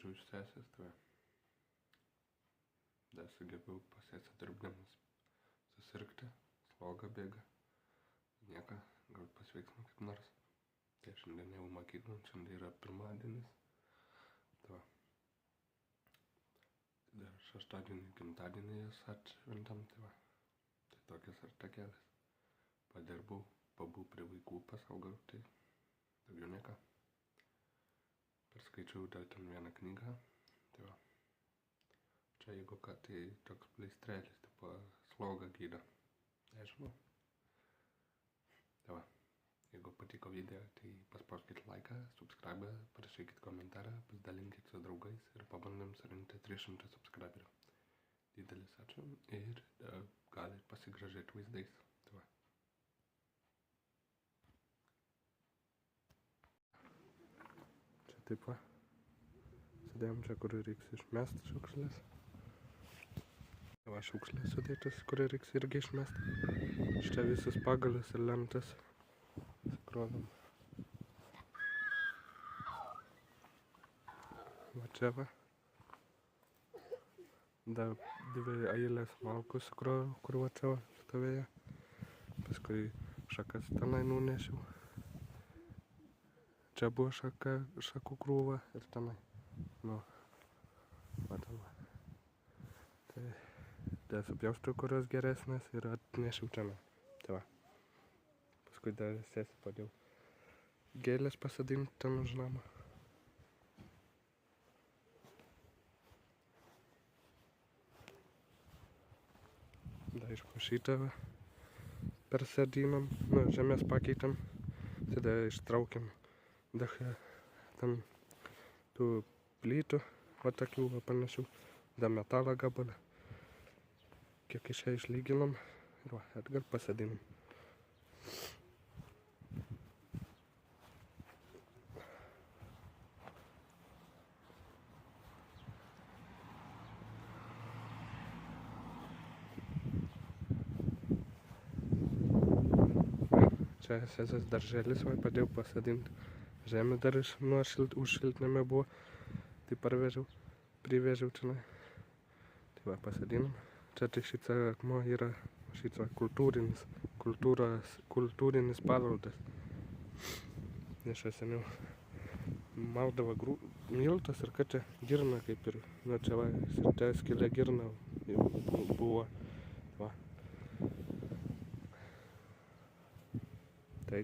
grįžau iš sesės, tai dar sugebėjau pas jas dirbdamas susirgti, sloga bėga, nieko, gal pasveiksime kaip nors. Tai šiandien jau mokyklą, šiandien yra pirmadienis, tai dar šeštadienį, gimtadienį jas atšventam, tai tokias ar takelis. Padirbau, pabū prie vaikų, pasaugau, tai daugiau nieko. Perskaičiau dar ten vieną knygą, tai čia jeigu ką, tai toks pleistrelis, tipo slogą gydo, nežinau. Tai jeigu patiko video, tai paspauskit laiką, subscribe, parašykit komentarą, pasidalinkit su draugais ir pabandom surinkti 300 subscriberių. Didelis ačiū ir galit pasigražėti vaizdais. Tai čia taip sudėjom čia, kur reiks išmest šiukšlės. Tai šiukšlės sudėtas, kur reiks irgi išmest. Štai visus pagalius ir lentas sukrovėm. Va čia dar dvi eilės malkų sukroviau, kur va čia stovėjo. Paskui šakas tenai nunešiau. Čia buvo šakų krūva ir tenai. Nu, va ten. Tai supjausčiau, kurios geresnės ir atnešiau čia. Tai paskui dar sėsi padėjau gėlės pasadinti ten už namą. Da aišku šitą persodinom, žemės pakeitam, tada ištraukiam ten tų plytų, va tokių panašių, da metalą gabalą, kiek išlyginom ir atgal pasodinom. Čia sesės darželis, padėjau pasodinti. Žemė dar už šiltnamio buvo, tai privežiau čia. Tai pasodinom. Čia tik šitą akmuo yra šitą kultūrinis paveldas. Nes čia seniau maldavo miltus ir kad čia girna kaip ir, čia skilė girna buvo. Tai